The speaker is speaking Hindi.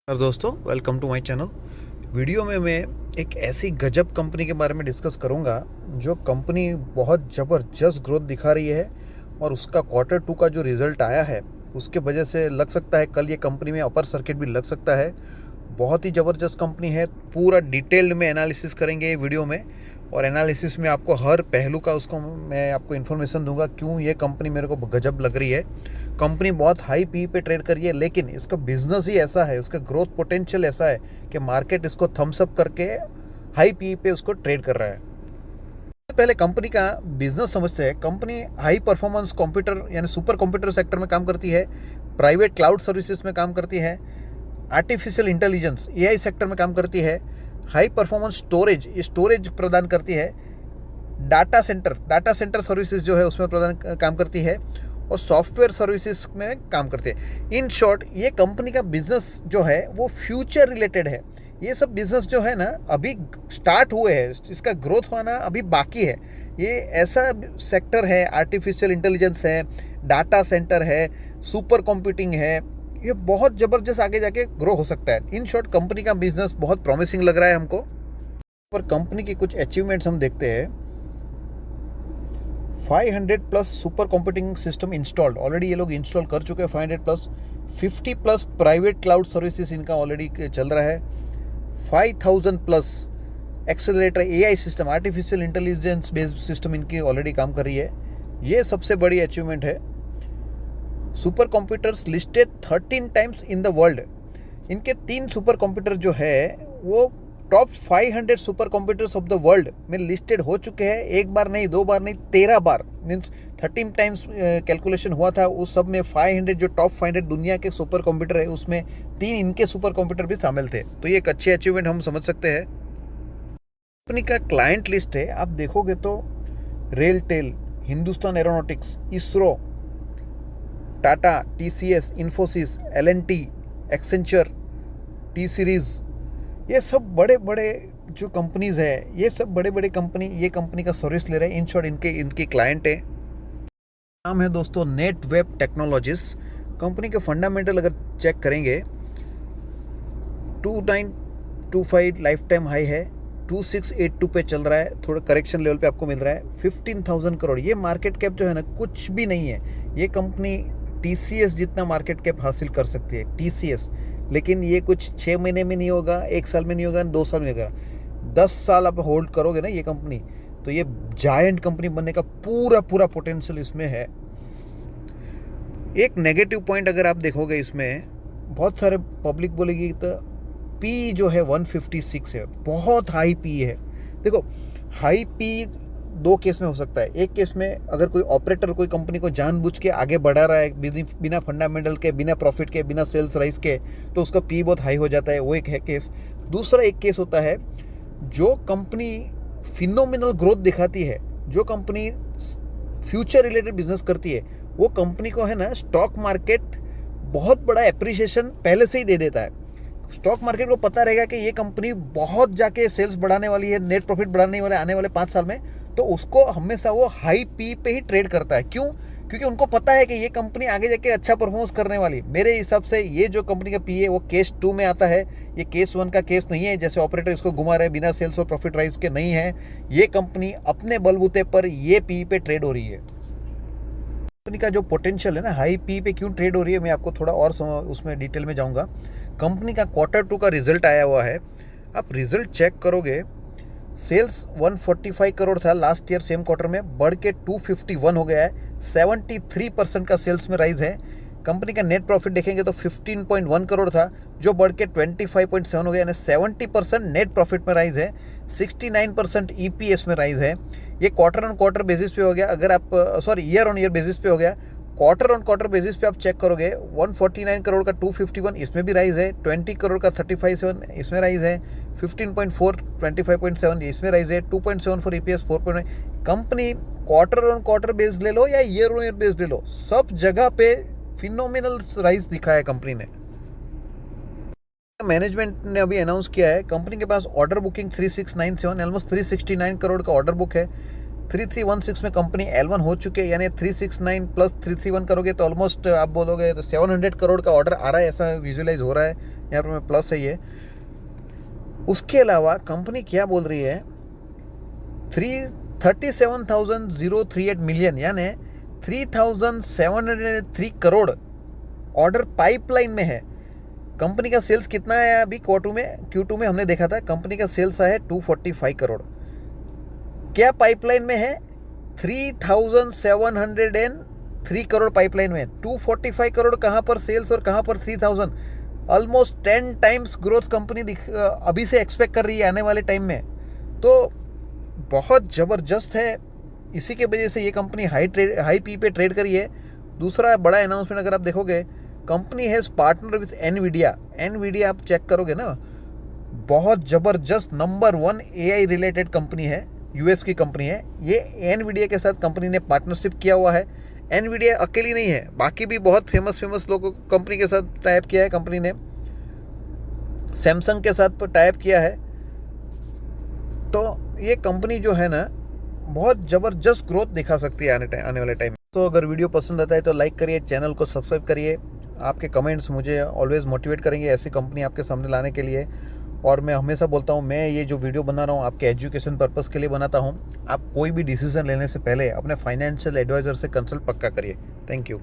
नमस्कार दोस्तों, welcome to my channel. Video में मैं एक ऐसी गजब कंपनी के बारे में डिस्कस करूंगा जो कंपनी बहुत ज़बरदस्त ग्रोथ दिखा रही है और उसका Q2 का जो रिज़ल्ट आया है उसके वजह से लग सकता है कल ये कंपनी में अपर सर्किट भी लग सकता है। बहुत ही ज़बरदस्त कंपनी है। पूरा डिटेल्ड में एनालिसिस करेंगे ये वीडियो में और एनालिसिस में आपको हर पहलू का उसको मैं आपको इन्फॉर्मेशन दूंगा क्यों ये कंपनी मेरे को गजब लग रही है। कंपनी बहुत हाई पी पे ट्रेड कर रही है, लेकिन इसका बिजनेस ही ऐसा है, उसका ग्रोथ पोटेंशियल ऐसा है कि मार्केट इसको थम्स अप करके हाई पी पे उसको ट्रेड कर रहा है। पहले कंपनी का बिजनेस समझते हैं। कंपनी हाई परफॉर्मेंस कंप्यूटर यानी सुपर कंप्यूटर सेक्टर में काम करती है, प्राइवेट क्लाउड सर्विसेज में काम करती है, आर्टिफिशियल इंटेलिजेंस एआई सेक्टर में काम करती है, हाई परफॉर्मेंस स्टोरेज प्रदान करती है, डाटा सेंटर सर्विसेज जो है उसमें प्रदान काम करती है और सॉफ्टवेयर सर्विसेज में काम करते हैं। इन शॉर्ट ये कंपनी का बिजनेस जो है वो फ्यूचर रिलेटेड है। ये सब बिजनेस जो है ना अभी स्टार्ट हुए हैं, इसका ग्रोथ होना अभी बाकी है। ये ऐसा सेक्टर है, आर्टिफिशियल इंटेलिजेंस है, डाटा सेंटर है, सुपर कंप्यूटिंग है, ये बहुत ज़बरदस्त आगे जाके ग्रो हो सकता है। इन शॉर्ट कंपनी का बिजनेस बहुत प्रॉमिसिंग लग रहा है हमको। पर कंपनी की कुछ अचीवमेंट्स हम देखते हैं। 500 plus super computing system installed, already ये लोग इंस्टॉल कर चुके हैं 500 plus. 50 plus private cloud services इनका ऑलरेडी चल रहा है। 5000 plus accelerator AI system, artificial intelligence based system इनकी ऑलरेडी काम कर रही है। ये सबसे बड़ी अचीवमेंट है। Super computers listed 13 times in the world. इनके 3 सुपर कंप्यूटर जो है वो top 500 super computers of the world में लिस्टेड हो चुके हैं। एक बार नहीं, 2 बार नहीं, 13 बार, मीन्स 13 टाइम्स कैलकुलेशन हुआ था। उस सब में 500 जो टॉप 500 दुनिया के सुपर कंप्यूटर है उसमें 3 इनके सुपर कंप्यूटर भी शामिल थे। तो ये एक अच्छी अचीवमेंट हम समझ सकते हैं। कंपनी का क्लाइंट लिस्ट है, आप देखोगे तो रेलटेल, हिंदुस्तान एरोनॉटिक्स, इसरो, टाटा, टीसीएस, इन्फोसिस, एलएनटी, एक्सेंचर, टी सीरीज, ये सब बड़े बड़े जो कंपनीज है, ये सब बड़े बड़े कंपनी ये कंपनी का सर्विस ले रहे हैं। इन शॉर्ट इनके क्लाइंट है। नाम है दोस्तों नेट वेब टेक्नोलॉजीज। कंपनी के फंडामेंटल अगर चेक करेंगे 2925 लाइफ टाइम हाई है, 2682 पे चल रहा है, थोड़ा करेक्शन लेवल पे आपको मिल रहा है। 15,000 करोड़ ये मार्केट कैप जो है ना कुछ भी नहीं है। ये कंपनी टीसीएस जितना मार्केट कैप हासिल कर सकती है, टीसीएस। लेकिन ये कुछ 6 महीने में नहीं होगा, 1 साल में नहीं होगा, 2 साल में नहीं होगा। 10 साल आप होल्ड करोगे ना ये कंपनी, तो ये जायंट कंपनी बनने का पूरा पूरा पोटेंशियल इसमें है। एक नेगेटिव पॉइंट अगर आप देखोगे इसमें, बहुत सारे पब्लिक बोलेगी तो पी जो है 156 है, बहुत हाई पी है। देखो हाई पी 2 केस में हो सकता है। एक केस में अगर कोई ऑपरेटर कोई कंपनी को जानबूझ के आगे बढ़ा रहा है बिना फंडामेंटल के, बिना प्रॉफिट के, बिना सेल्स राइज के, तो उसका पी बहुत हाई हो जाता है, वो एक है केस। दूसरा एक केस होता है जो कंपनी फिनोमिनल ग्रोथ दिखाती है, जो कंपनी फ्यूचर रिलेटेड बिजनेस करती है, वो कंपनी को है ना स्टॉक मार्केट बहुत बड़ा एप्रिसिएशन पहले से ही दे देता है। स्टॉक मार्केट को पता रहेगा कि ये कंपनी बहुत जाके सेल्स बढ़ाने वाली है, नेट प्रॉफिट बढ़ाने वाले आने वाले 5 साल में, तो उसको हमेशा वो हाई पी पे ही ट्रेड करता है। क्यों? क्योंकि उनको पता है कि ये कंपनी आगे जाके अच्छा परफॉर्मेंस करने वाली है। मेरे हिसाब से ये जो कंपनी का पी है वो केस 2 में आता है, ये केस 1 का केस नहीं है। जैसे ऑपरेटर इसको घुमा रहे बिना सेल्स और प्रॉफिट राइज के, नहीं है। ये कंपनी अपने बलबूते पर ये पी पे ट्रेड हो रही है। कंपनी का जो पोटेंशियल है ना, हाई पी पे क्यों ट्रेड हो रही है, मैं आपको थोड़ा और उसमें डिटेल में जाऊंगा। कंपनी का Q2 का रिजल्ट आया हुआ है, आप रिजल्ट चेक करोगे, सेल्स 145 करोड़ था लास्ट ईयर सेम क्वार्टर में, बढ़ के 251 हो गया है। 73% का सेल्स में राइज है। कंपनी का नेट प्रॉफिट देखेंगे तो 15.1 करोड़ था, जो बढ़ के 25.7 हो गया, यानी 70% नेट प्रॉफिट में राइज है। 69% ईपीएस में राइज है। ये क्वार्टर ऑन क्वार्टर बेसिस पे हो गया। अगर आप ईयर ऑन ईयर बेसिस पे हो गया। क्वार्टर ऑन क्वार्टर बेसिस पे आप चेक करोगे 149 करोड़ का 251, इसमें भी राइज है। 20 करोड़ का 35.7 इसमें राइज है। 15.4 25.7 इसमें राइज है। 2.74 EPS 4.9। Company quarter on quarter based ले लो या ईयर ऑन ईयर बेस्ड ले लो, सब जगह पे फिनोमिनल राइज दिखा है कंपनी ने। मैनेजमेंट ने अभी अनाउंस किया है कंपनी के पास ऑर्डर बुकिंग 3697, ऑलमोस्ट 369 करोड़ का ऑर्डर बुक है। 3316 में कंपनी L1 हो चुके हैं, यानी 369 प्लस 331 करोगे तो ऑलमोस्ट आप बोलोगे तो 700 करोड़ का ऑर्डर आ रहा है, ऐसा विजुअलाइज हो रहा है। यहाँ पर मैं प्लस है ये। उसके अलावा कंपनी क्या बोल रही है, 37,038 मिलियन यानी 3,703 करोड़ ऑर्डर पाइपलाइन में है। कंपनी का सेल्स कितना है अभी Q2 में हमने देखा था, कंपनी का सेल्स है 245 करोड़। क्या पाइपलाइन में है, 3,703 करोड़ पाइपलाइन में। 245 करोड़ कहाँ पर सेल्स और कहाँ पर 3,000, ऑलमोस्ट 10 टाइम्स ग्रोथ कंपनी अभी से एक्सपेक्ट कर रही है आने वाले टाइम में। तो बहुत ज़बरदस्त है, इसी के वजह से ये कंपनी हाई पी पे ट्रेड करी है। दूसरा बड़ा अनाउंसमेंट अगर आप देखोगे, company has partner with Nvidia आप चेक करोगे ना, बहुत ज़बरदस्त नंबर 1 AI रिलेटेड कंपनी है, US की कंपनी है। ये एनवीडिया के साथ कंपनी ने पार्टनरशिप किया हुआ है। एनवीडिया अकेली नहीं है, बाकी भी बहुत फेमस लोगों कंपनी के साथ टाइप किया है। कंपनी ने सैमसंग के साथ टाइप किया है। तो ये कंपनी जो है ना, बहुत ज़बरदस्त ग्रोथ दिखा सकती है आने वाले टाइम में। तो अगर वीडियो पसंद आता है तो लाइक करिए, चैनल को सब्सक्राइब करिए। आपके कमेंट्स मुझे ऑलवेज़ मोटिवेट करेंगे ऐसी कंपनी आपके सामने लाने के लिए। और मैं हमेशा बोलता हूँ, मैं ये जो वीडियो बना रहा हूँ आपके एजुकेशन पर्पस के लिए बनाता हूँ। आप कोई भी डिसीजन लेने से पहले अपने फाइनेंशियल एडवाइज़र से कंसल्ट पक्का करिए। Thank you.